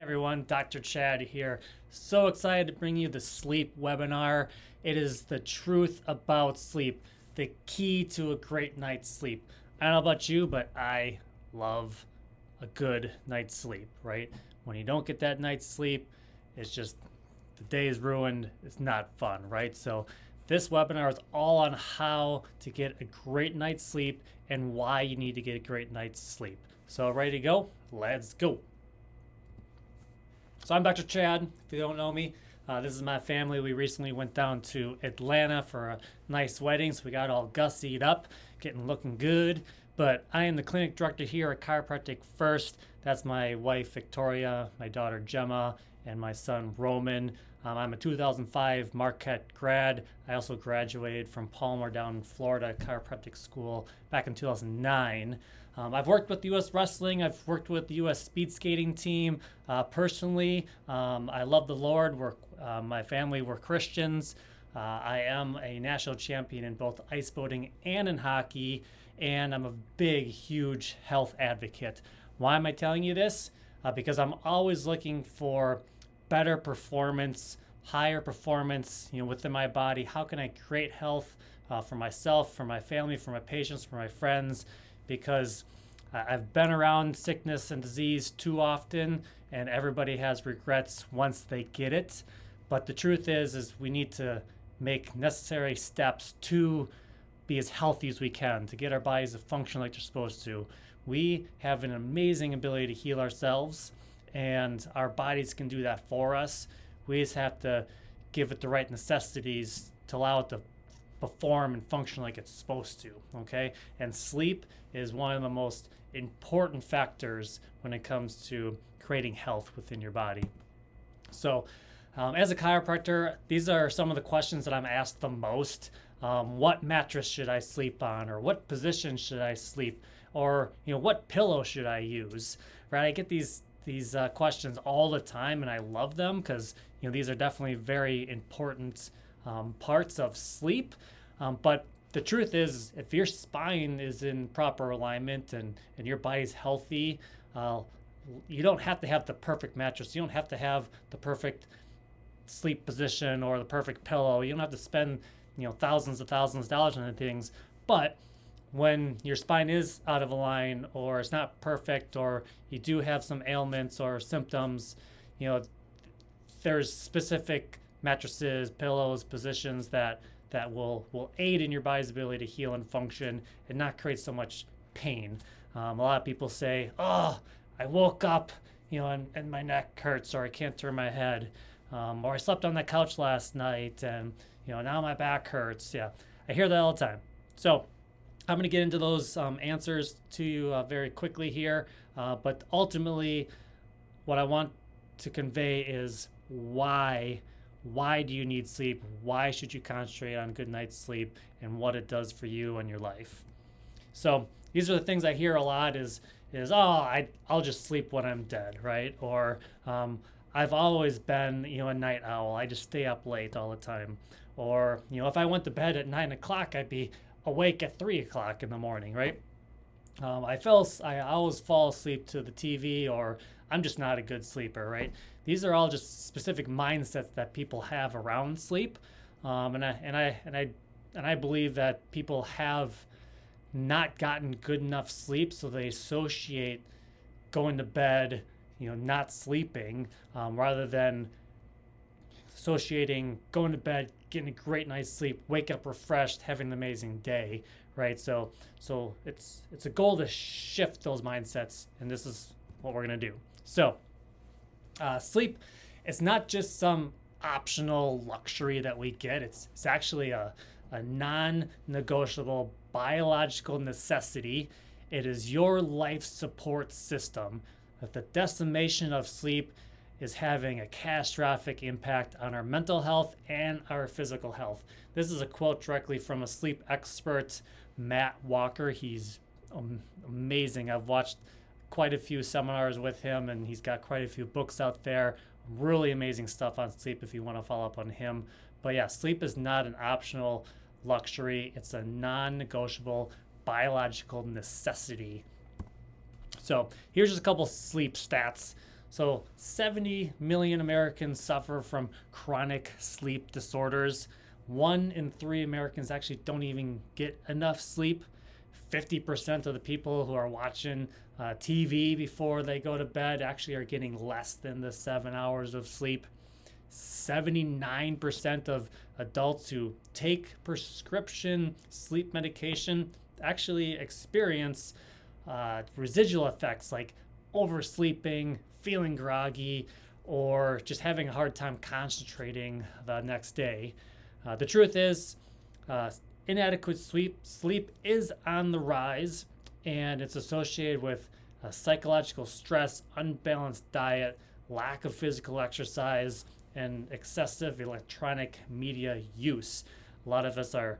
Everyone, Dr. Chad here. So excited to bring you the sleep webinar. It is the truth about sleep, the key to a great night's sleep. I don't know about you, but I love a good night's sleep, right? When you don't get that night's sleep, it's just the day is ruined. It's not fun, right? So this webinar is all on how to get a great night's sleep and why you need to get a great night's sleep. So ready to go? Let's go. So I'm Dr. Chad, if you don't know me. This is my family. We recently went down to Atlanta for a nice wedding, so we got all gussied up, looking good. But I am the clinic director here at Chiropractic First. That's my wife, Victoria, my daughter, Gemma, and my son, Roman. I'm a 2005 Marquette grad. I also graduated from Palmer down in Florida Chiropractic School back in 2009. I've worked with U.S. Wrestling. I've worked with the U.S. Speed Skating team. Personally, I love the Lord. My family, we're Christians. I am a national champion in both ice boating and in hockey, and I'm a big, huge health advocate. Why am I telling you this? Because I'm always looking for better performance, higher performance, within my body. How can I create health for myself, for my family, for my patients, for my friends? Because I've been around sickness and disease too often, and everybody has regrets once they get it. But the truth is we need to make necessary steps to be as healthy as we can, to get our bodies to function like they're supposed to. We have an amazing ability to heal ourselves, and our bodies can do that for us. We just have to give it the right necessities to allow it to perform and function like it's supposed to, okay? And sleep is one of the most important factors when it comes to creating health within your body. So as a chiropractor, these are some of the questions that I'm asked the most. What mattress should I sleep on? Or what position should I sleep? Or what pillow should I use? Right? I get these questions all the time, and I love them because these are definitely very important parts of sleep. But the truth is, if your spine is in proper alignment and your body's healthy, you don't have to have the perfect mattress. You don't have to have the perfect sleep position or the perfect pillow. You don't have to spend thousands of dollars on things. But when your spine is out of line, or it's not perfect, or you do have some ailments or symptoms, there's specific mattresses, pillows, positions that will aid in your body's ability to heal and function and not create so much pain. A lot of people say, oh, I woke up, and my neck hurts, or I can't turn my head, or I slept on the couch last night and now my back hurts. Yeah, I hear that all the time. So I'm going to get into those answers to you very quickly here, but ultimately what I want to convey is why do you need sleep? Why should you concentrate on good night's sleep and what it does for you and your life? So these are the things I hear a lot is I'll just sleep when I'm dead, right? Or I've always been a night owl. I just stay up late all the time. Or if I went to bed at 9 o'clock, I'd be awake at 3 o'clock in the morning, right? I always fall asleep to the TV, or I'm just not a good sleeper, right? These are all just specific mindsets that people have around sleep, and I believe that people have not gotten good enough sleep, so they associate going to bed, not sleeping, rather than associating going to bed, getting a great night's sleep, wake up refreshed, having an amazing day, right? So it's a goal to shift those mindsets, and this is what we're gonna do. So sleep is not just some optional luxury that we get. It's actually a non-negotiable biological necessity. It is your life support system. That the decimation of sleep is having a catastrophic impact on our mental health and our physical health. This is a quote directly from a sleep expert, Matt Walker. He's amazing. I've watched quite a few seminars with him, and he's got quite a few books out there. Really amazing stuff on sleep if you want to follow up on him. But yeah, sleep is not an optional luxury. It's a non-negotiable biological necessity. So here's just a couple sleep stats So 70 million Americans suffer from chronic sleep disorders. 1 in 3 Americans actually don't even get enough sleep. 50% of the people who are watching TV before they go to bed actually are getting less than the 7 hours of sleep. 79% of adults who take prescription sleep medication actually experience residual effects like oversleeping, feeling groggy, or just having a hard time concentrating the next day. The truth is, inadequate sleep is on the rise, and it's associated with psychological stress, unbalanced diet, lack of physical exercise, and excessive electronic media use. A lot of us are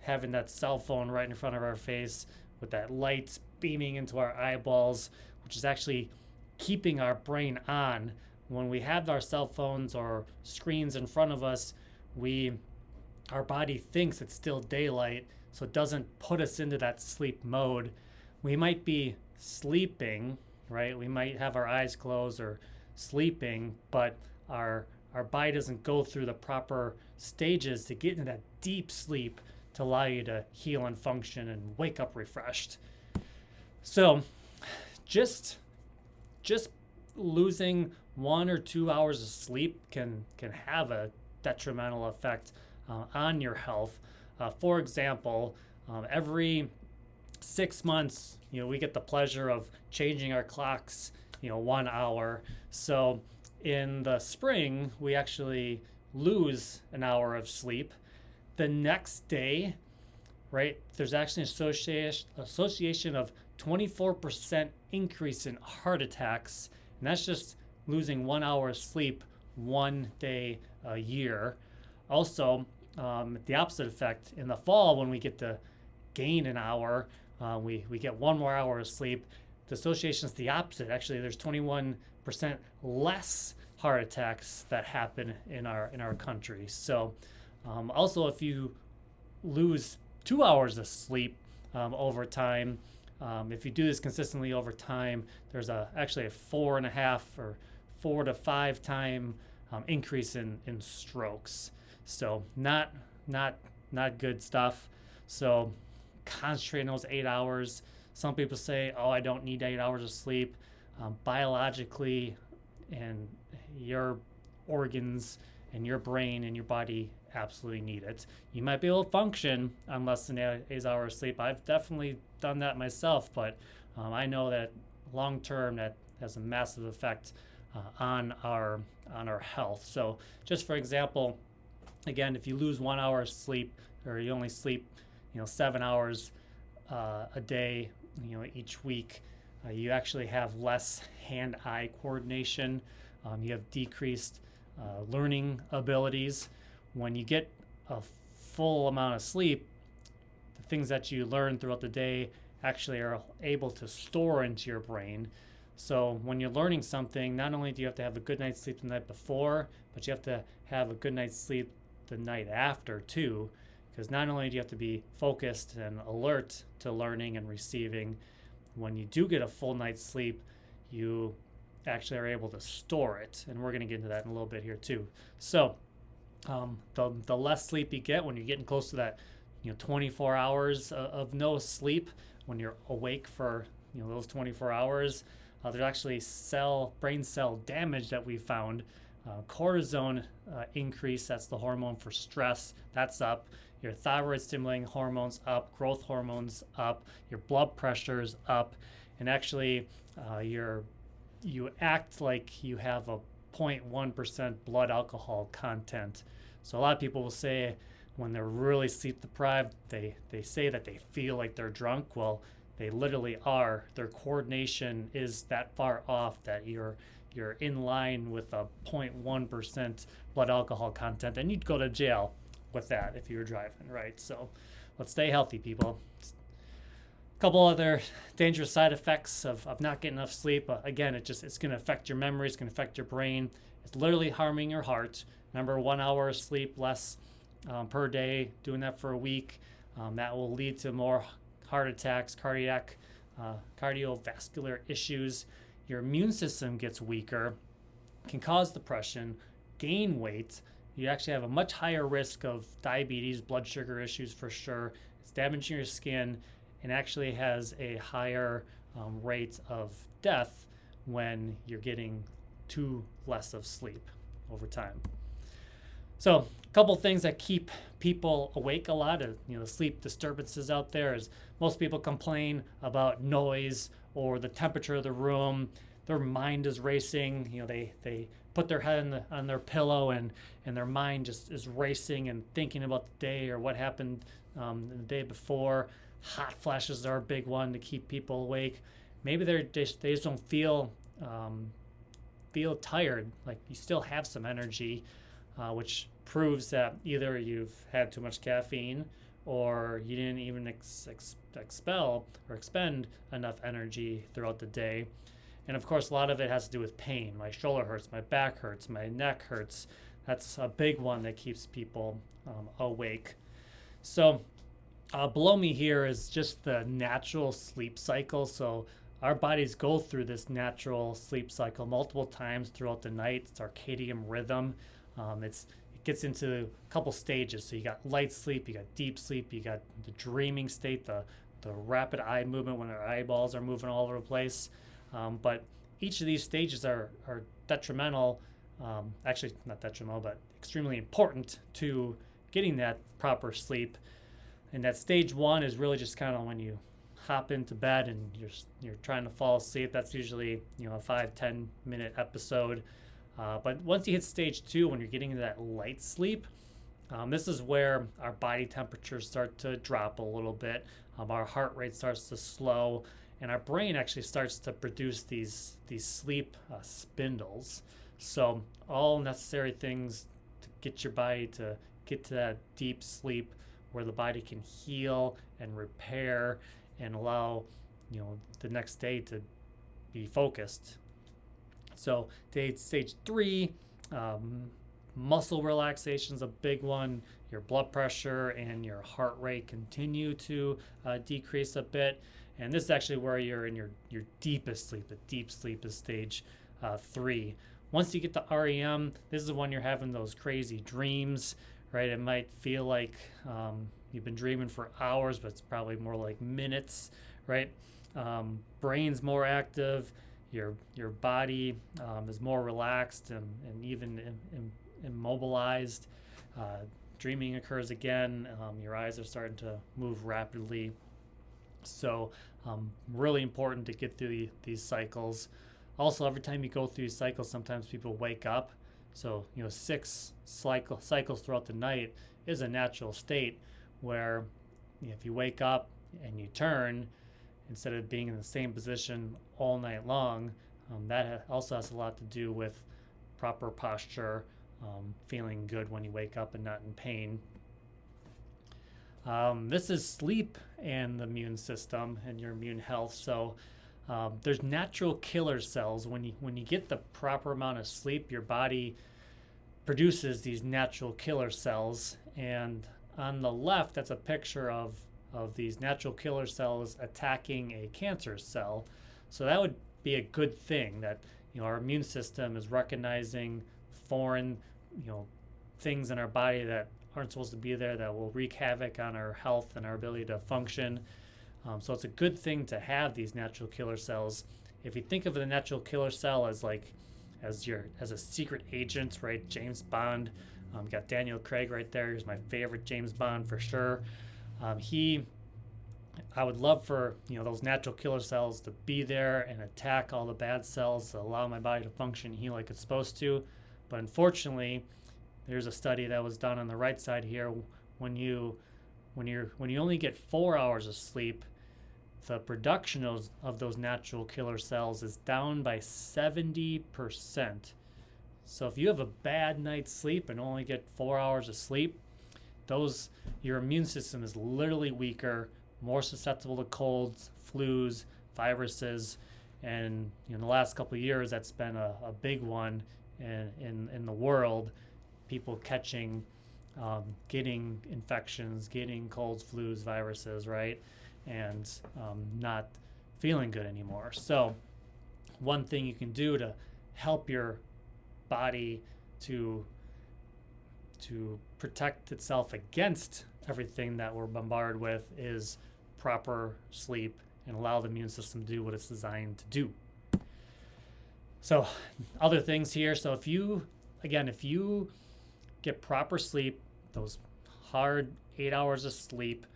having that cell phone right in front of our face with that light beaming into our eyeballs, which is actually keeping our brain on. When we have our cell phones or screens in front of us, our body thinks it's still daylight, so it doesn't put us into that sleep mode. We might be sleeping, right? We might have our eyes closed or sleeping, but our body doesn't go through the proper stages to get into that deep sleep to allow you to heal and function and wake up refreshed. So just losing 1 or 2 hours of sleep can have a detrimental effect on your health. For example, every 6 months, we get the pleasure of changing our clocks, 1 hour. So in the spring, we actually lose an hour of sleep. The next day, right, there's actually an association of 24% increase in heart attacks, and that's just losing 1 hour of sleep one day a year. Also, the opposite effect in the fall, when we get to gain an hour, we get 1 more hour of sleep. The association is the opposite. Actually, there's 21% less heart attacks that happen in our country. So also, if you lose 2 hours of sleep over time, if you do this consistently over time, there's actually a 4.5 or 4 to 5 time increase in strokes. So not good stuff. So concentrate on those 8 hours. Some people say, oh, I don't need 8 hours of sleep. Biologically, and your organs and your brain and your body absolutely need it. You might be able to function on less than 8 hours of sleep. I've definitely done that myself, but I know that long term that has a massive effect on our health. So just for example, again, if you lose 1 hour of sleep, or you only sleep 7 hours a day each week, you actually have less hand-eye coordination. You have decreased learning abilities. When you get a full amount of sleep, the things that you learn throughout the day actually are able to store into your brain. So when you're learning something, not only do you have to have a good night's sleep the night before, but you have to have a good night's sleep the night after too, because not only do you have to be focused and alert to learning and receiving, when you do get a full night's sleep, you actually are able to store it, and we're going to get into that in a little bit here too. So the less sleep you get, when you're getting close to that 24 hours of no sleep, when you're awake for those 24 hours, there's actually brain cell damage that we found. Cortisone increase, that's the hormone for stress, that's up. Your thyroid stimulating hormones up, growth hormones up, your blood pressure's up, and actually you act like you have a 0.1% blood alcohol content. So a lot of people will say when they're really sleep deprived, they say that they feel like they're drunk. Well, they literally are. Their coordination is that far off that you're in line with a 0.1% blood alcohol content, and you'd go to jail with that if you were driving, right? So let's stay healthy, people. A couple other dangerous side effects of not getting enough sleep. Again, it's going to affect your memory. It's going to affect your brain. It's literally harming your heart. Remember, 1 hour of sleep less per day, doing that for a week, that will lead to more heart attacks, cardiovascular issues. your immune system gets weaker, can cause depression, gain weight. You actually have a much higher risk of diabetes, blood sugar issues for sure. It's damaging your skin, and actually has a higher rate of death when you're getting too less of sleep over time. So a couple things that keep people awake a lot of the sleep disturbances out there is most people complain about noise or the temperature of the room. Their mind is racing. They put their head on their pillow, and their mind just is racing and thinking about the day or what happened the day before. Hot flashes are a big one to keep people awake. Maybe they just don't feel tired, like you still have some energy, which proves that either you've had too much caffeine or you didn't even expel or expend enough energy throughout the day. And of course, a lot of it has to do with pain. My shoulder hurts, my back hurts, my neck hurts. That's a big one that keeps people awake. So below me here is just the natural sleep cycle. So our bodies go through this natural sleep cycle multiple times throughout the night. It's circadian rhythm. It gets into a couple stages. So you got light sleep, you got deep sleep, you got the dreaming state, the rapid eye movement when our eyeballs are moving all over the place. But each of these stages are detrimental, actually not detrimental, but extremely important to getting that proper sleep. And that stage one is really just kind of when you hop into bed and you're trying to fall asleep. That's usually a 5-10 minute episode. But once you hit stage two, when you're getting into that light sleep, this is where our body temperatures start to drop a little bit. Our heart rate starts to slow, and our brain actually starts to produce these sleep spindles. So all necessary things to get your body to get to that deep sleep where the body can heal and repair and allow the next day to be focused. So stage three, muscle relaxation is a big one. Your blood pressure and your heart rate continue to decrease a bit. And this is actually where you're in your deepest sleep. The deep sleep is stage 3. Once you get to REM, this is when you're having those crazy dreams, right? It might feel like you've been dreaming for hours, but it's probably more like minutes, right? Brain's more active. Your body is more relaxed and even immobilized. Dreaming occurs again. Your eyes are starting to move rapidly. So really important to get through these cycles. Also, every time you go through these cycles, sometimes people wake up. So 6 cycles throughout the night is a natural state where if you wake up and you turn, instead of being in the same position all night long, that also has a lot to do with proper posture, feeling good when you wake up and not in pain. This is sleep and the immune system and your immune health. So there's natural killer cells. When you get the proper amount of sleep, your body produces these natural killer cells. And on the left, that's a picture of these natural killer cells attacking a cancer cell. So that would be a good thing, that our immune system is recognizing foreign things in our body that aren't supposed to be there, that will wreak havoc on our health and our ability to function. So it's a good thing to have these natural killer cells. If you think of the natural killer cell as a secret agent, right? James Bond. You got Daniel Craig right there. He's my favorite James Bond for sure. I would love for those natural killer cells to be there and attack all the bad cells to allow my body to function and heal like it's supposed to. But unfortunately, there's a study that was done on the right side here. When you only get 4 hours of sleep, the production of those natural killer cells is down by 70%. So if you have a bad night's sleep and only get 4 hours of sleep, your immune system is literally weaker, more susceptible to colds, flus, viruses, and in the last couple of years, that's been a big one in the world. People catching, getting infections, getting colds, flus, viruses, right, and not feeling good anymore. So one thing you can do to help your body to protect itself against everything that we're bombarded with is proper sleep and allow the immune system to do what it's designed to do. So other things here. So if you get proper sleep, those hard 8 hours of sleep,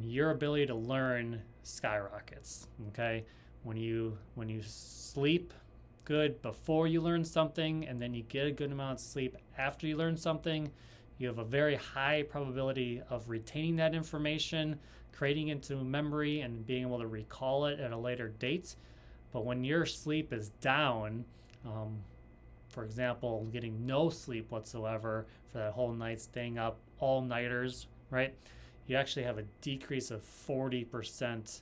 your ability to learn skyrockets. Okay, when you sleep good before you learn something, and then you get a good amount of sleep after you learn something, you have a very high probability of retaining that information, creating it into memory, and being able to recall it at a later date. But when your sleep is down, for example, getting no sleep whatsoever for that whole night, staying up all-nighters, right? You actually have a decrease of 40%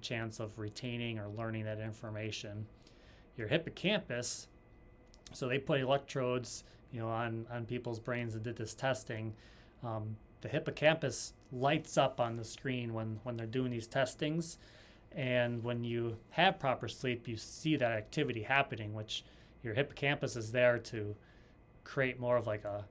chance of retaining or learning that information. Your hippocampus, so they put electrodes, on people's brains and did this testing. The hippocampus lights up on the screen when they're doing these testings, and when you have proper sleep, you see that activity happening, which your hippocampus is there to create more of like a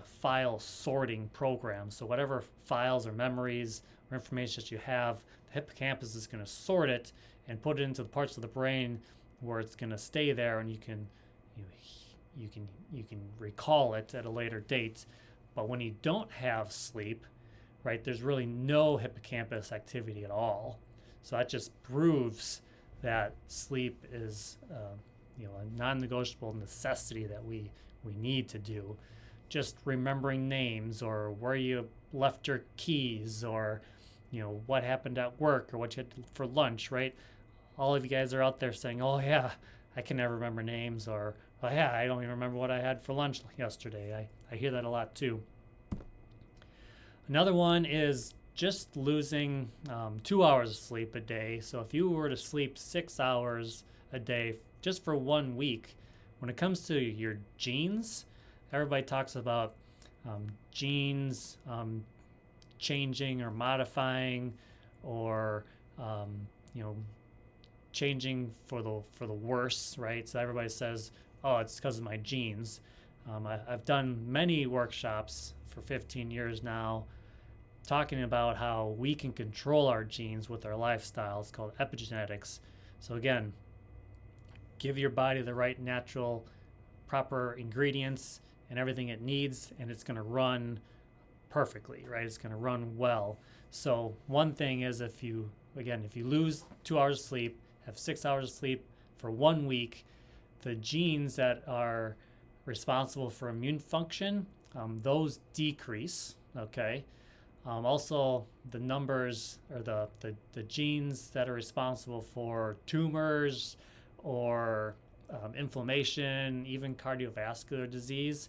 file sorting program. So whatever files or memories or information that you have, the hippocampus is going to sort it and put it into the parts of the brain where it's going to stay there, and you can recall it at a later date. But when you don't have sleep, right, there's really no hippocampus activity at all. So that just proves that sleep is a non-negotiable necessity that we need to do. Just remembering names, or where you left your keys, or what happened at work, or what you had for lunch, right? All of you guys are out there saying, oh yeah, I can never remember names, or oh yeah, I don't even remember what I had for lunch yesterday. I hear that a lot too. Another one is just losing 2 hours of sleep a day. So if you were to sleep 6 hours a day just for 1 week, when it comes to your genes, everybody talks about genes changing or modifying, or changing for the worse, right? So everybody says, oh, it's because of my genes. I've done many workshops for 15 years now talking about how we can control our genes with our lifestyle. It's called epigenetics. So again, give your body the right natural proper ingredients and everything it needs, and it's going to run perfectly, right? It's going to run well. So one thing is, if you lose 2 hours of sleep, have 6 hours of sleep for 1 week, the genes that are responsible for immune function, those decrease, okay? Also, the numbers, or the genes that are responsible for tumors or inflammation, even cardiovascular disease,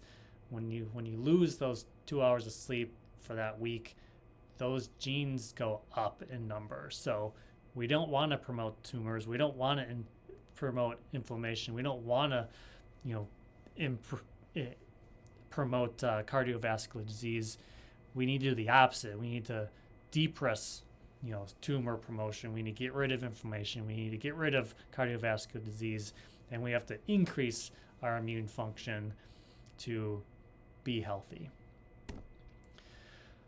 when you lose those 2 hours of sleep for that week, those genes go up in number. So we don't want to promote tumors. We don't want to promote inflammation. We don't want to, promote cardiovascular disease. We need to do the opposite. We need to depress, tumor promotion. We need to get rid of inflammation. We need to get rid of cardiovascular disease, and we have to increase our immune function to be healthy.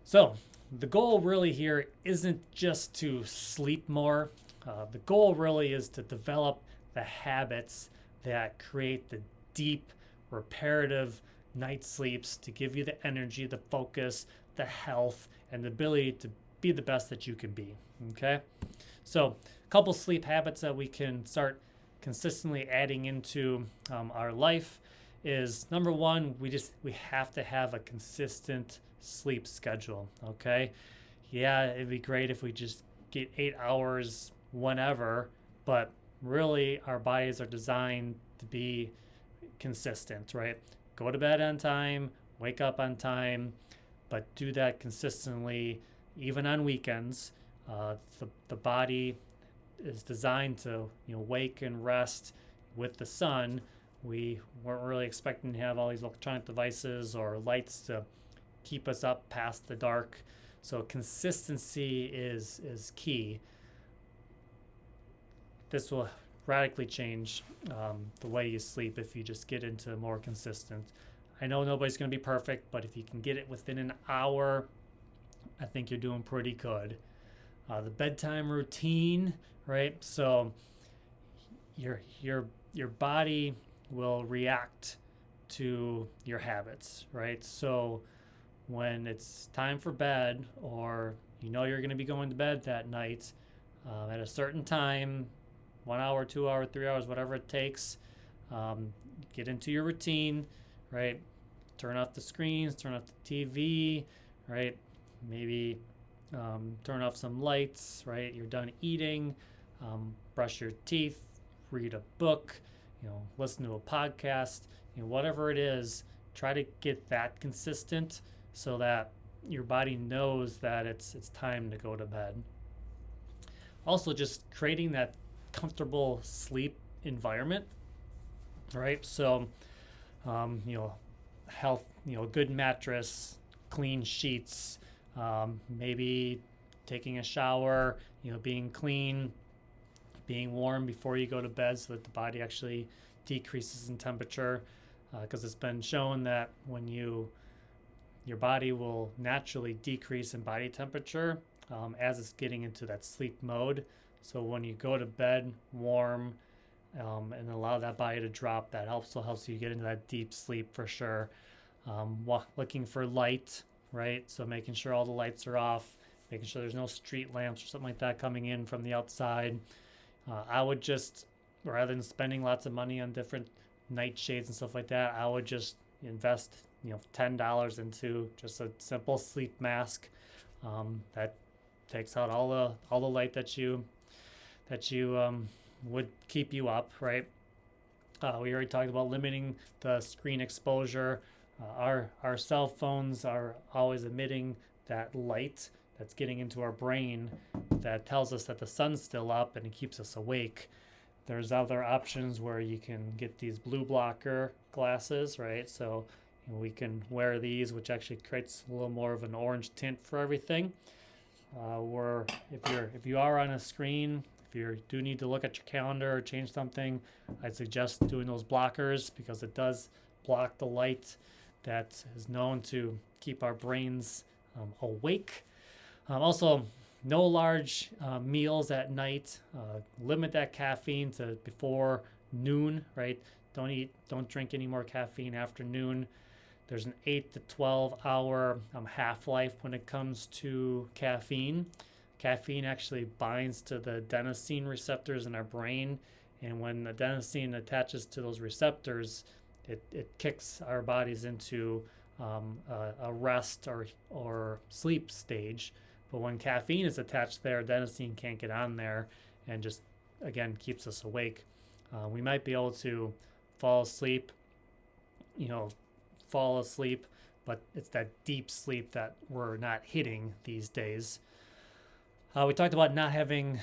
So the goal really here isn't just to sleep more. The goal really is to develop the habits that create the deep, reparative night sleeps to give you the energy, the focus, the health, and the ability to be the best that you can be, okay? So a couple sleep habits that we can start consistently adding into our life is, number one, we have to have a consistent sleep schedule, okay? Yeah, it'd be great if we just get 8 hours whenever, but really our bodies are designed to be consistent, right? Go to bed on time, wake up on time, but do that consistently, even on weekends. The body is designed to wake and rest with the sun. We weren't really expecting to have all these electronic devices or lights to keep us up past the dark. So consistency is key. This will radically change the way you sleep if you just get into more consistent. I know nobody's going to be perfect, but if you can get it within an hour, I think you're doing pretty good. The bedtime routine, right? So your body will react to your habits, right? So when it's time for bed, or you know you're going to be going to bed that night at a certain time, 1 hour, 2 hour, 3 hours, whatever it takes, get into your routine, right? Turn off the screens, turn off the TV, right? Maybe turn off some lights, right? You're done eating, brush your teeth, read a book, listen to a podcast, whatever it is, try to get that consistent so that your body knows that it's time to go to bed. Also, just creating that comfortable sleep environment, right? So, health, good mattress, clean sheets, maybe taking a shower, being clean, being warm before you go to bed so that the body actually decreases in temperature, because it's been shown that when your body will naturally decrease in body temperature as it's getting into that sleep mode. So when you go to bed warm and allow that body to drop, that also helps you get into that deep sleep for sure. Looking for light, right? So making sure all the lights are off, making sure there's no street lamps or something like that coming in from the outside. I would just, rather than spending lots of money on different nightshades and stuff like that, I would just invest $10 into just a simple sleep mask that takes out all the light that you would keep you up, right? We already talked about limiting the screen exposure. Our cell phones are always emitting that light that's getting into our brain that tells us that the sun's still up, and it keeps us awake. There's other options where you can get these blue blocker glasses, right? So we can wear these, which actually creates a little more of an orange tint for everything. Where if you are on a screen, if you do need to look at your calendar or change something, I'd suggest doing those blockers, because it does block the light that is known to keep our brains awake. Also, no large meals at night. Limit that caffeine to before noon, right? Don't drink any more caffeine after noon. There's an 8 to 12 hour half-life when it comes to caffeine. Caffeine actually binds to the adenosine receptors in our brain, and when the adenosine attaches to those receptors, it kicks our bodies into a rest or sleep stage. But when caffeine is attached there, adenosine can't get on there and just, again, keeps us awake. We might be able to fall asleep, but it's that deep sleep that we're not hitting these days. We talked about not having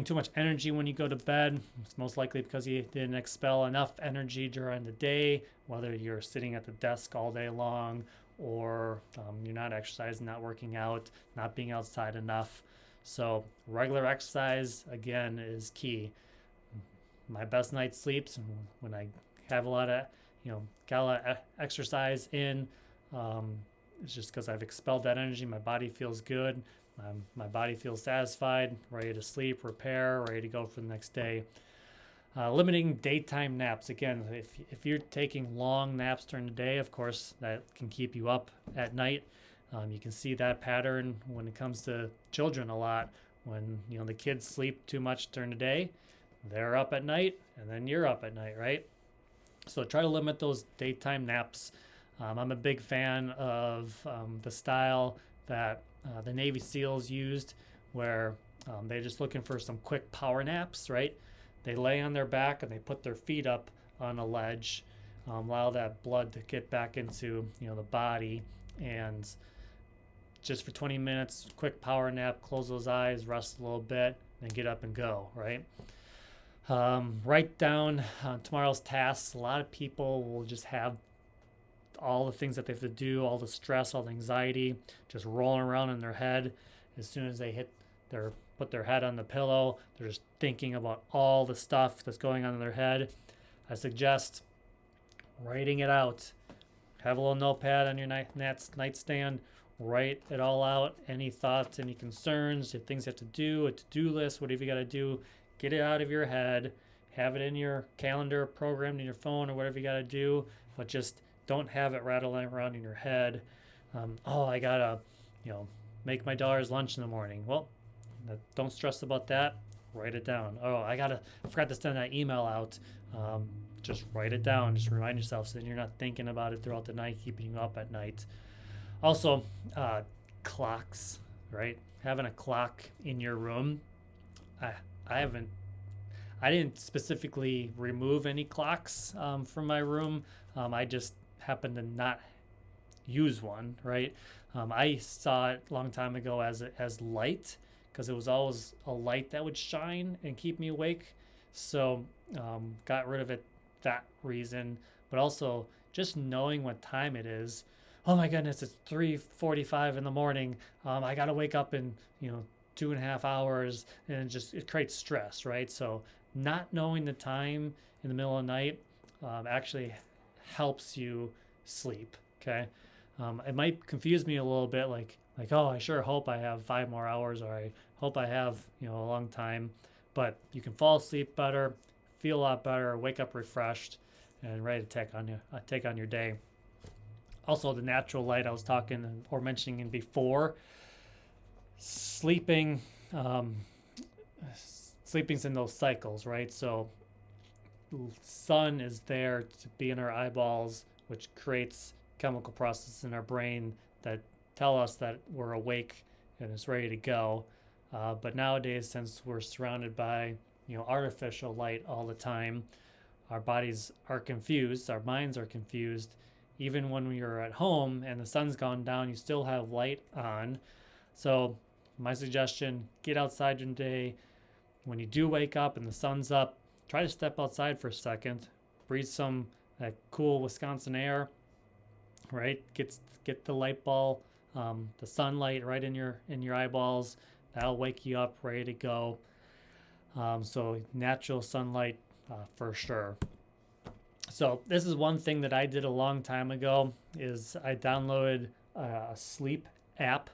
too much energy when you go to bed. It's most likely because you didn't expel enough energy during the day, whether you're sitting at the desk all day long or you're not exercising, not working out, not being outside enough. So regular exercise, again, is key. My best night's sleeps when I have got a lot of exercise in. It's just because I've expelled that energy. My body feels good. My body feels satisfied, ready to sleep, repair, ready to go for the next day. Limiting daytime naps. Again, if you're taking long naps during the day, of course, that can keep you up at night. You can see that pattern when it comes to children a lot. When the kids sleep too much during the day, they're up at night, and then you're up at night, right? So try to limit those daytime naps. I'm a big fan of the style that the Navy SEALs used, where they're just looking for some quick power naps, right? They lay on their back and they put their feet up on a ledge, allow that blood to get back into the body, and just for 20 minutes, quick power nap, close those eyes, rest a little bit, then get up and go, right? Write down tomorrow's tasks. A lot of people will just have all the things that they have to do, all the stress, all the anxiety, just rolling around in their head. As soon as they put their head on the pillow. They're just thinking about all the stuff that's going on in their head. I suggest writing it out. Have a little notepad on your nightstand. Write it all out. Any thoughts, any concerns, things you have to do, a to-do list, whatever you got to do. Get it out of your head. Have it in your calendar, programmed in your phone, or whatever you got to do. But just don't have it rattling around in your head. I got to, make my daughter's lunch in the morning. Well, don't stress about that. Write it down. I forgot to send that email out. Just write it down. Just remind yourself so then you're not thinking about it throughout the night, keeping you up at night. Also, clocks, right? Having a clock in your room. I didn't specifically remove any clocks from my room. I just happened to not use one, right? I saw it a long time ago as light, because it was always a light that would shine and keep me awake. So got rid of it that reason, but also just knowing what time it is. Oh my goodness, it's 3:45 in the morning. I got to wake up in 2.5 hours, and it creates stress, right? So not knowing the time in the middle of the night actually helps you sleep. Okay, it might confuse me a little bit, like I sure hope I have 5 more hours, or I hope I have a long time. But you can fall asleep better, feel a lot better, wake up refreshed, and ready to take on your day. Also, the natural light I was talking or mentioning before, sleeping's in those cycles, right? So sun is there to be in our eyeballs, which creates chemical processes in our brain that tell us that we're awake and it's ready to go. But nowadays, since we're surrounded by artificial light all the time, our bodies are confused, our minds are confused. Even when you're at home and the sun's gone down, you still have light on. So my suggestion, get outside your day. When you do wake up and the sun's up, try to step outside for a second, breathe some that cool Wisconsin air, right? Get the light ball, the sunlight right in your eyeballs. That'll wake you up, ready to go. So natural sunlight for sure. So this is one thing that I did a long time ago, is I downloaded a sleep app.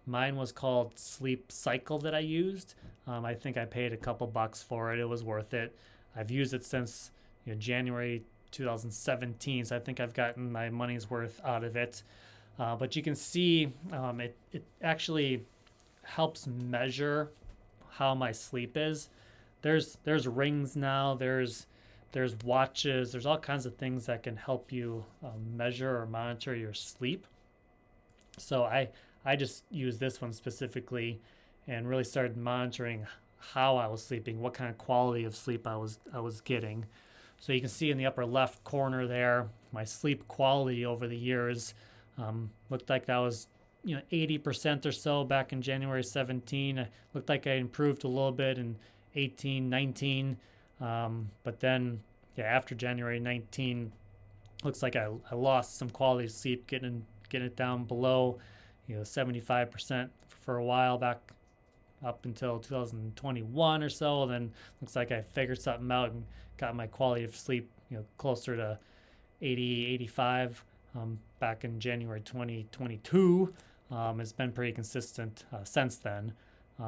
Mine was called Sleep Cycle that I used. I think I paid a couple bucks for it. It was worth it. I've used it since January 2017, so I think I've gotten my money's worth out of it. But you can see it actually helps measure how my sleep is. There's rings now. There's watches. There's all kinds of things that can help you measure or monitor your sleep. So I just used this one specifically and really started monitoring how I was sleeping, what kind of quality of sleep I was getting. So you can see in the upper left corner there, my sleep quality over the years looked like that was 80% or so back in January 17. It looked like I improved a little bit in 18, 19. But then, after January 19, looks like I lost some quality of sleep, getting it down below 75% for a while back up until 2021 or so. Then looks like I figured something out and got my quality of sleep closer to 80, 85 back in January 2022. It's been pretty consistent since then.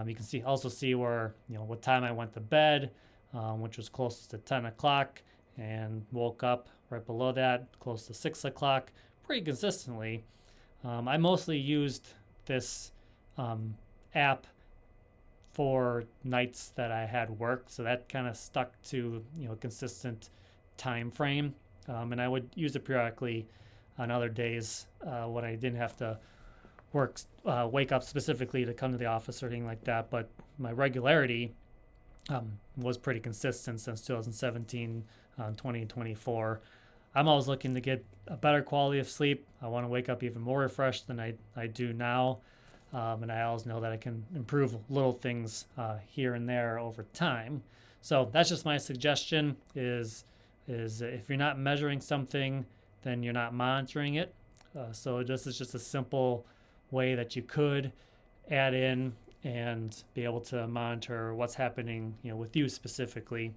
You can also see where what time I went to bed, which was close to 10 o'clock, and woke up right below that, close to 6 o'clock, pretty consistently. I mostly used this app for nights that I had work, so that kind of stuck to a consistent time frame. And I would use it periodically on other days when I didn't have to wake up specifically to come to the office or anything like that. But my regularity was pretty consistent since 2017, 2024. I'm always looking to get a better quality of sleep. I want to wake up even more refreshed than I do now. And I always know that I can improve little things here and there over time. So that's just my suggestion is if you're not measuring something, then you're not monitoring it. So this is just a simple way that you could add in and be able to monitor what's happening, with you specifically.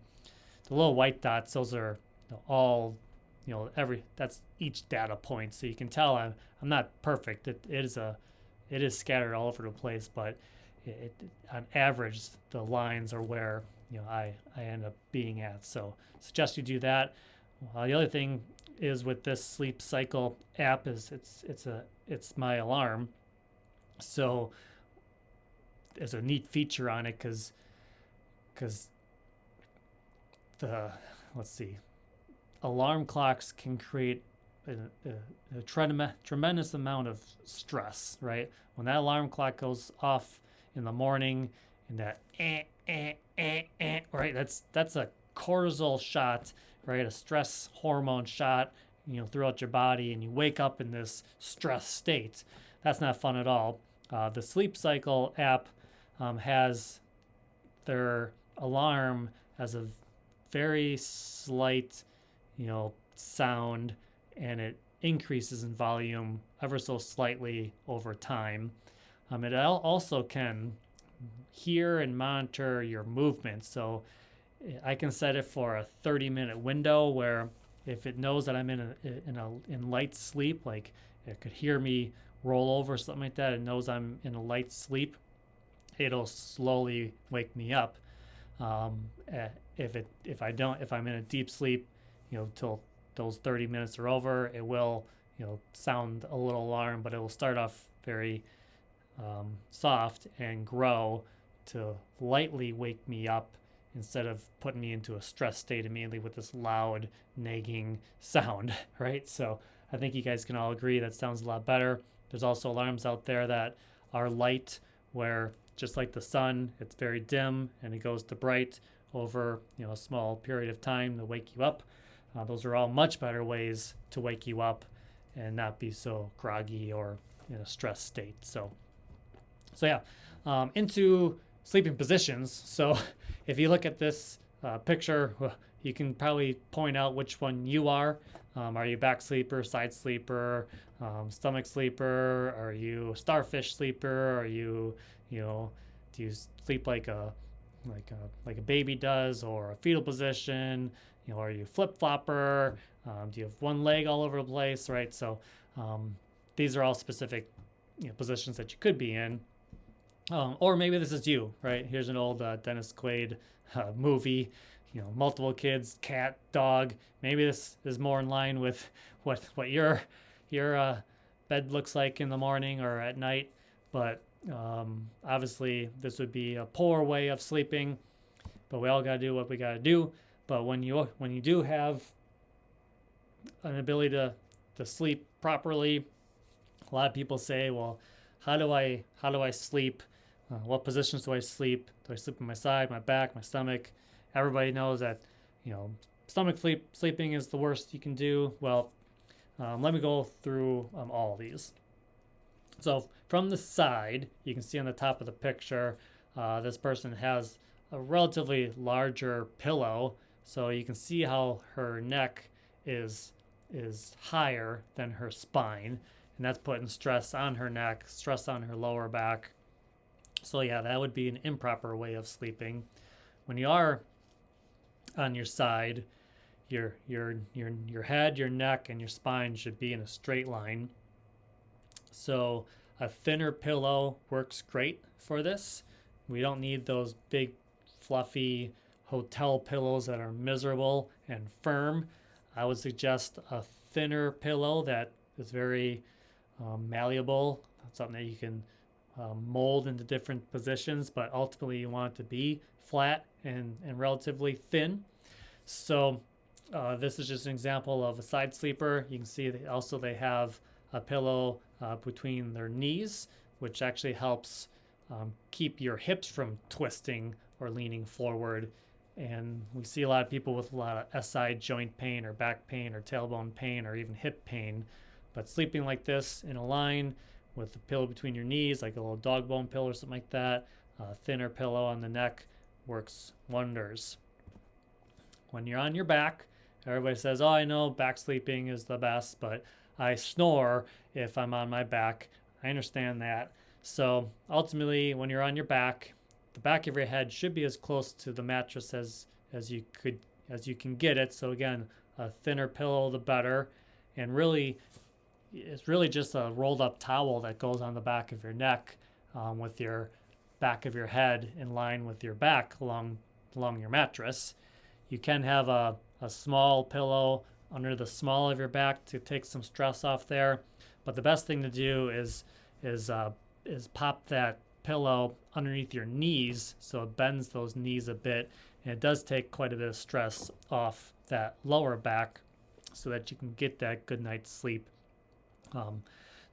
The little white dots, those are all, that's each data point. So you can tell I'm not perfect. It is scattered all over the place, but on average, the lines are where I end up being at. So suggest you do that. The other thing is with this sleep cycle app is it's my alarm. So there's a neat feature on it because let's see, alarm clocks can create a tremendous amount of stress, right? When that alarm clock goes off in the morning, and that right, that's a cortisol shot, right? A stress hormone shot, throughout your body, and you wake up in this stress state. That's not fun at all. The Sleep Cycle app has their alarm as a very slight, sound, and it increases in volume ever so slightly over time. It also can hear and monitor your movement. So I can set it for a 30-minute window where if it knows that I'm in light sleep, like it could hear me roll over, something like that, it knows I'm in a light sleep, it'll slowly wake me up. If I'm in a deep sleep, till those 30 minutes are over, it will, sound a little alarm, but it will start off very soft and grow to lightly wake me up instead of putting me into a stress state immediately with this loud nagging sound, right? So I think you guys can all agree that sounds a lot better. There's also alarms out there that are light, where just like the sun, it's very dim and it goes to bright over a small period of time to wake you up. Those are all much better ways to wake you up and not be so groggy or in a stress state. So yeah, into sleeping positions. So if you look at this picture, you can probably point out which one you are. Are you back sleeper, side sleeper, stomach sleeper? Are you a starfish sleeper? Are you, do you sleep like a baby does, or a fetal position? Are you flip flopper? Do you have one leg all over the place, right? So these are all specific positions that you could be in. Or maybe this is you, right? Here's an old Dennis Quaid movie, multiple kids, cat, dog. Maybe this is more in line with what your bed looks like in the morning or at night. But obviously this would be a poor way of sleeping, but we all got to do what we got to do. But when you do have an ability to sleep properly, a lot of people say, well, how do I sleep? What positions do I sleep? Do I sleep on my side, my back, my stomach? Everybody knows that, stomach sleeping is the worst you can do. Well, let me go through all of these. So from the side, you can see on the top of the picture, this person has a relatively larger pillow. So you can see how her neck is higher than her spine. And that's putting stress on her neck, stress on her lower back. So yeah, that would be an improper way of sleeping. When you are on your side, your head, your neck, and your spine should be in a straight line. So a thinner pillow works great for this. We don't need those big, fluffy hotel pillows that are miserable and firm. I would suggest a thinner pillow that is very malleable, something that you can mold into different positions, but ultimately you want it to be flat and relatively thin. So this is just an example of a side sleeper. You can see that also they have a pillow between their knees, which actually helps keep your hips from twisting or leaning forward. And we see a lot of people with a lot of SI joint pain or back pain or tailbone pain or even hip pain. But sleeping like this in a line with the pillow between your knees, like a little dog bone pillow or something like that, a thinner pillow on the neck, works wonders. When you're on your back, everybody says, oh, I know back sleeping is the best, but I snore if I'm on my back. I understand that. So ultimately, when you're on your back, the back of your head should be as close to the mattress as you can get it. So again, a thinner pillow the better. And really, it's really just a rolled up towel that goes on the back of your neck, with your back of your head in line with your back along your mattress. You can have a small pillow under the small of your back to take some stress off there. But the best thing to do is pop that pillow underneath your knees so it bends those knees a bit, and it does take quite a bit of stress off that lower back so that you can get that good night's sleep,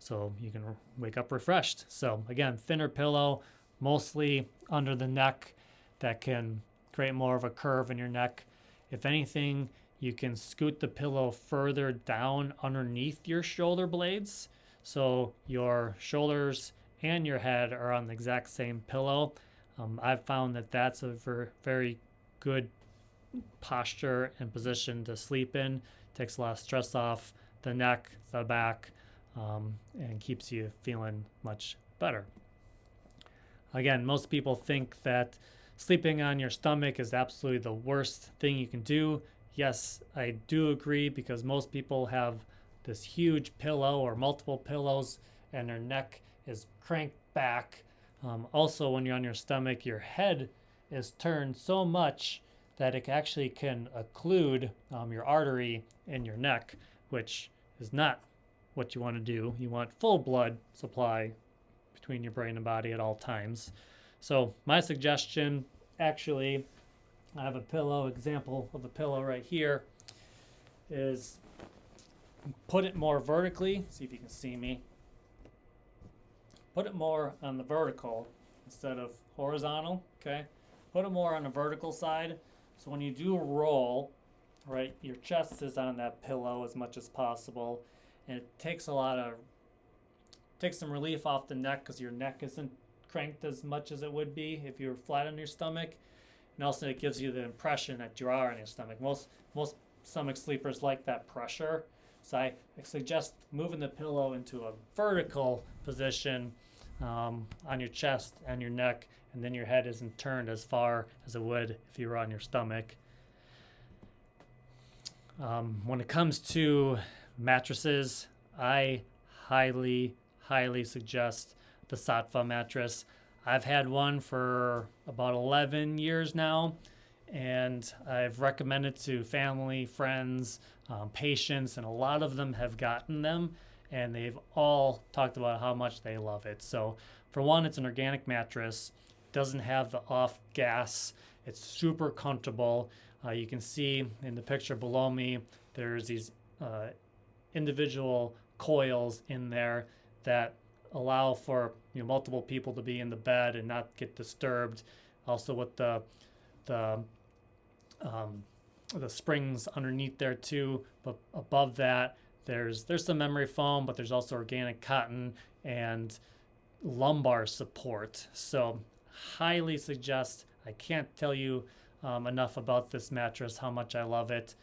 so you can wake up refreshed. So again, thinner pillow, mostly under the neck, that can create more of a curve in your neck. If anything, you can scoot the pillow further down underneath your shoulder blades so your shoulders and your head are on the exact same pillow. I've found that that's a very good posture and position to sleep in. Takes a lot of stress off the neck, the back, and keeps you feeling much better. Again, most people think that sleeping on your stomach is absolutely the worst thing you can do. Yes, I do agree, because most people have this huge pillow or multiple pillows and their neck is cranked back. Also, when you're on your stomach, your head is turned so much that it actually can occlude your artery in your neck, which is not what you want to do. You want full blood supply between your brain and body at all times. So my suggestion, actually, I have example of a pillow right here, is put it more vertically. See if you can see me. Put it more on the vertical instead of horizontal, okay? Put it more on the vertical side. So when you do roll, right, your chest is on that pillow as much as possible. And it takes some relief off the neck, because your neck isn't cranked as much as it would be if you were flat on your stomach. And also it gives you the impression that you are on your stomach. Most stomach sleepers like that pressure. So I suggest moving the pillow into a vertical position on your chest and your neck, and then your head isn't turned as far as it would if you were on your stomach. When it comes to mattresses, I highly suggest the Saatva mattress. I've had one for about 11 years now, and I've recommended to family, friends, patients, and a lot of them have gotten them, and they've all talked about how much they love it. So for one, it's an organic mattress, doesn't have the off gas, it's super comfortable. You can see in the picture below me, there's these individual coils in there that allow for multiple people to be in the bed and not get disturbed. Also with the springs underneath there too, but above that there's some memory foam, but there's also organic cotton and lumbar support. So highly suggest. I can't tell you enough about this mattress, how much I love it.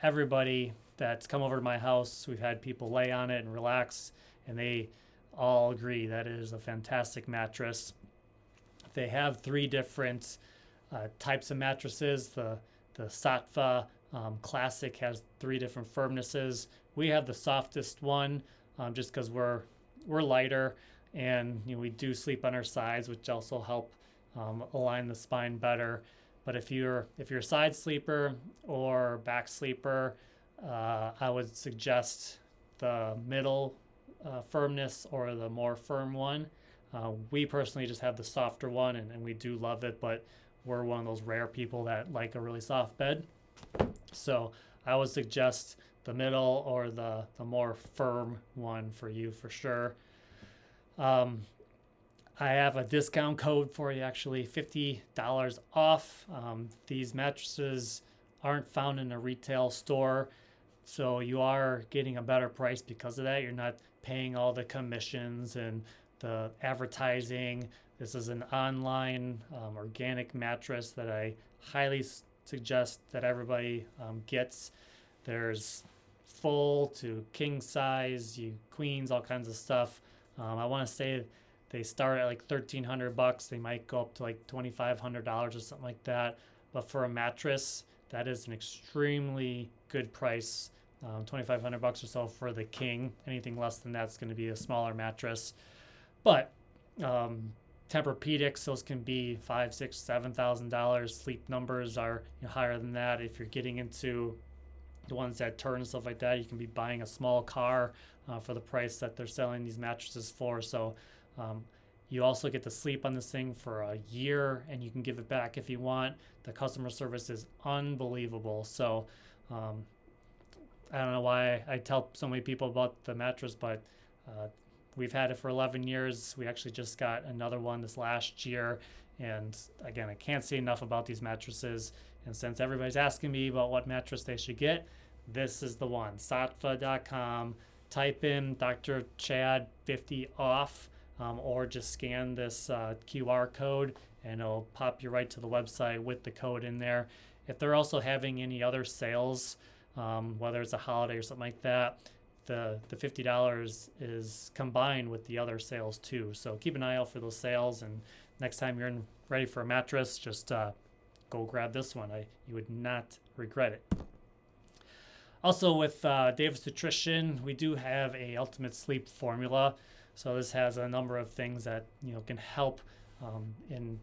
Everybody that's come over to my house, we've had people lay on it and relax, and they all agree that it is a fantastic mattress. They have 3 different types of mattresses. The Saatva Classic has 3 different firmnesses. We have the softest one, just because we're lighter, and we do sleep on our sides, which also help align the spine better. But if you're a side sleeper or back sleeper, I would suggest the middle firmness or the more firm one. We personally just have the softer one, and we do love it, but we're one of those rare people that like a really soft bed. So I would suggest the middle or the more firm one for you for sure. I have a discount code for you, actually, $50 off. These mattresses aren't found in a retail store, so you are getting a better price because of that. You're not paying all the commissions and the advertising. This is an online organic mattress that I highly suggest that everybody gets. There's full to king size, queens, all kinds of stuff. I want to say They start at like $1,300. They might go up to like $2,500 or something like that. But for a mattress, that is an extremely good price. $2,500 or so for the king. Anything less than that's going to be a smaller mattress. But Tempur-Pedics, those can be $5,000, $6,000, $7,000. Sleep numbers are higher than that. If you're getting into the ones that turn and stuff like that, you can be buying a small car for the price that they're selling these mattresses for. So you also get to sleep on this thing for a year, and you can give it back if you want. The customer service is unbelievable. So I don't know why I tell so many people about the mattress, but we've had it for 11 years. We actually just got another one this last year. And again, I can't say enough about these mattresses. And since everybody's asking me about what mattress they should get, this is the one. Saatva.com. Type in Dr. Chad 50 off, or just scan this QR code, and it'll pop you right to the website with the code in there. If they're also having any other sales, whether it's a holiday or something like that, the $50 is combined with the other sales too. So keep an eye out for those sales, and next time you're ready for a mattress, just go grab this one. You would not regret it. Also with Davis Nutrition, we do have a ultimate sleep formula. So this has a number of things that can help in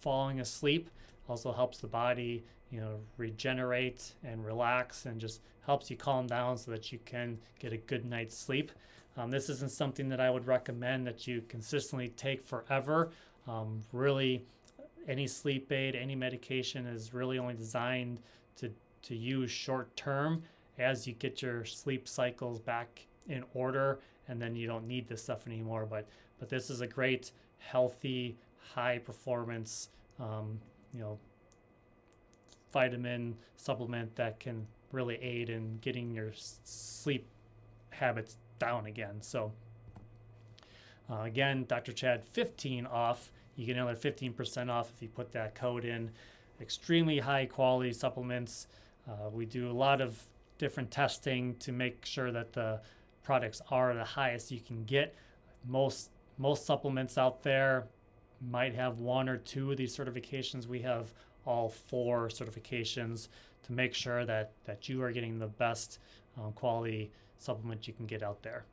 falling asleep. Also helps the body regenerate and relax, and just helps you calm down so that you can get a good night's sleep. This isn't something that I would recommend that you consistently take forever. Really, any sleep aid, any medication is really only designed to use short term as you get your sleep cycles back in order, and then you don't need this stuff anymore. But this is a great, healthy, high performance vitamin supplement that can really aid in getting your sleep habits down again. So again, Dr. Chad 15 off. You get another 15% off if you put that code in. Extremely high quality supplements. We do a lot of different testing to make sure that the products are the highest you can get. Most supplements out there might have one or two of these certifications. We have all 4 certifications to make sure that you are getting the best quality supplement you can get out there.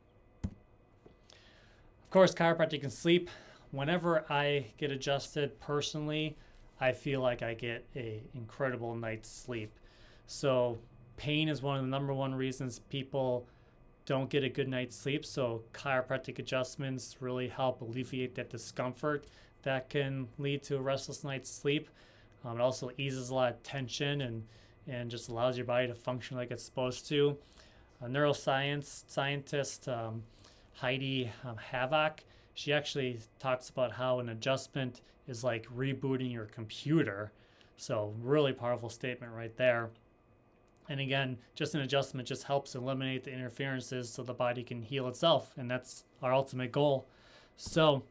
Of course, chiropractic and sleep. Whenever I get adjusted personally, I feel like I get an incredible night's sleep. So pain is one of the number one reasons people don't get a good night's sleep. So chiropractic adjustments really help alleviate that discomfort that can lead to a restless night's sleep. It also eases a lot of tension and just allows your body to function like it's supposed to. A neuroscience scientist, Heidi Havok, she actually talks about how an adjustment is like rebooting your computer. So really powerful statement right there. And again, just an adjustment just helps eliminate the interferences so the body can heal itself, and that's our ultimate goal. So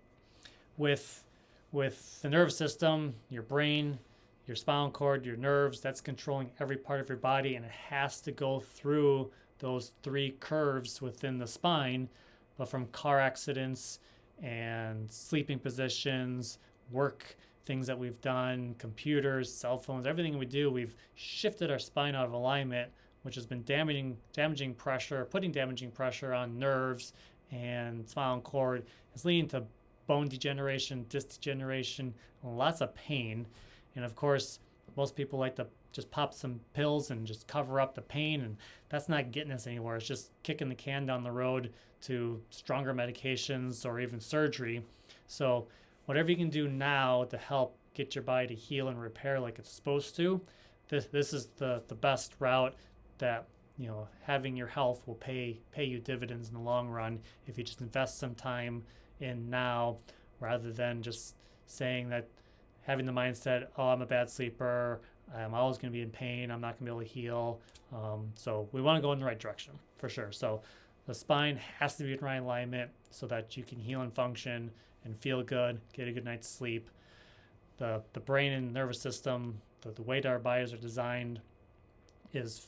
with the nervous system, your brain, your spinal cord, your nerves, that's controlling every part of your body, and it has to go through those 3 curves within the spine. But from car accidents and sleeping positions, work things that we've done, computers, cell phones, everything we do, we've shifted our spine out of alignment, which has been damaging pressure, putting damaging pressure on nerves and spinal cord. It's leading to bone degeneration, disc degeneration, lots of pain. And of course, most people like to just pop some pills and just cover up the pain, and that's not getting us anywhere. It's just kicking the can down the road to stronger medications or even surgery. So whatever you can do now to help get your body to heal and repair like it's supposed to, this is the best route that having your health will pay you dividends in the long run if you just invest some time in now, rather than just saying that, having the mindset, oh, I'm a bad sleeper, I'm always going to be in pain, I'm not going to be able to heal. So we want to go in the right direction for sure. So the spine has to be in right alignment so that you can heal and function and feel good, get a good night's sleep. The brain and nervous system, the way that our bodies are designed is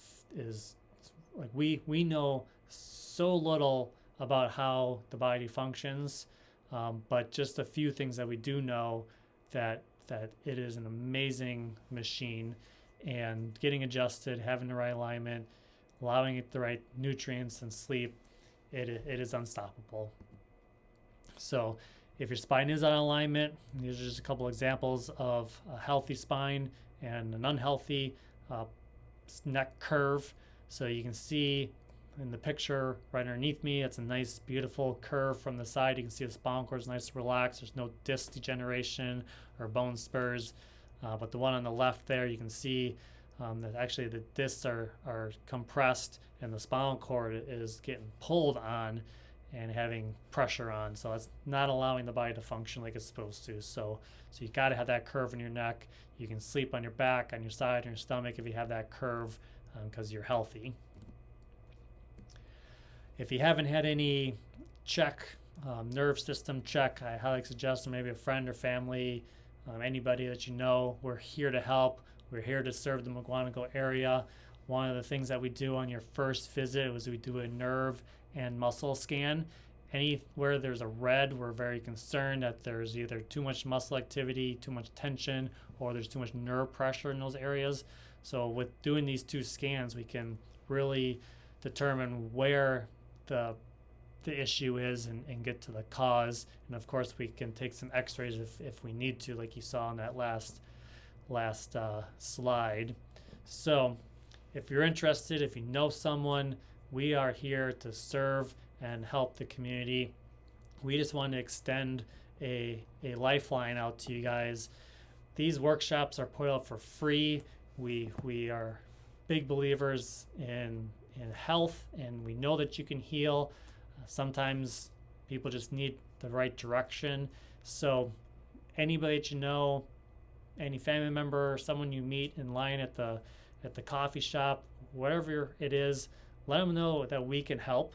like we know so little about how the body functions. But just a few things that we do know, that it is an amazing machine, and getting adjusted, having the right alignment, allowing it the right nutrients and sleep, it is unstoppable. So if your spine is out of alignment, these are just a couple examples of a healthy spine and an unhealthy neck curve. So you can see in the picture right underneath me, it's a nice, beautiful curve from the side. You can see the spinal cord is nice and relaxed. There's no disc degeneration or bone spurs. But the one on the left there, you can see that actually the discs are compressed and the spinal cord is getting pulled on and having pressure on. So it's not allowing the body to function like it's supposed to. So you got to have that curve in your neck. You can sleep on your back, on your side, on your stomach if you have that curve, because you're healthy. If you haven't had any nerve system check, I highly suggest maybe a friend or family, anybody that you know. We're here to help. We're here to serve the Mukwonago area. One of the things that we do on your first visit was we do a nerve and muscle scan. Anywhere there's a red, we're very concerned that there's either too much muscle activity, too much tension, or there's too much nerve pressure in those areas. So with doing these 2 scans, we can really determine where the issue is and get to the cause. And of course we can take some x-rays if we need to, like you saw on that last slide. So if you're interested, if you know someone, we are here to serve and help the community. We just want to extend a lifeline out to you guys. These workshops are put out for free. We are big believers in health, and we know that you can heal. Sometimes people just need the right direction. So anybody that you know, any family member, someone you meet in line at the coffee shop, whatever it is, let them know that we can help.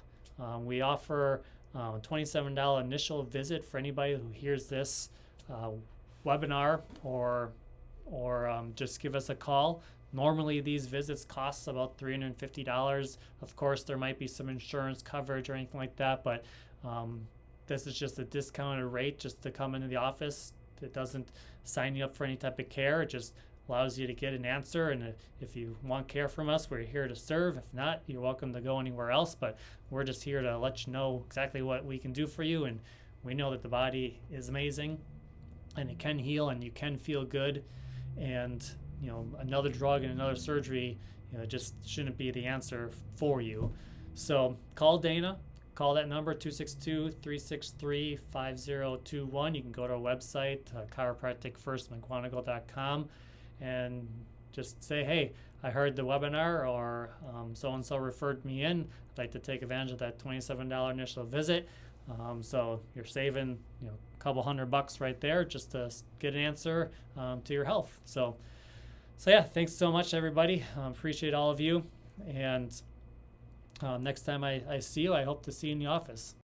We offer a $27 initial visit for anybody who hears this webinar, or just give us a call. Normally these visits cost about $350. Of course, there might be some insurance coverage or anything like that, but this is just a discounted rate just to come into the office. It doesn't sign you up for any type of care. It just allows you to get an answer, and if you want care from us, we're here to serve. If not, you're welcome to go anywhere else, but we're just here to let you know exactly what we can do for you. And we know that the body is amazing, and it can heal, and you can feel good, and another drug and another surgery just shouldn't be the answer for you. So call Dana. Call that number, 262-363-5021. You can go to our website, chiropracticfirstmukwonago.com, and just say, hey, I heard the webinar, or so-and-so referred me in. I'd like to take advantage of that $27 initial visit. So you're saving a couple $100 right there just to get an answer to your health. So yeah, thanks so much, everybody. Appreciate all of you. And next time I see you, I hope to see you in the office.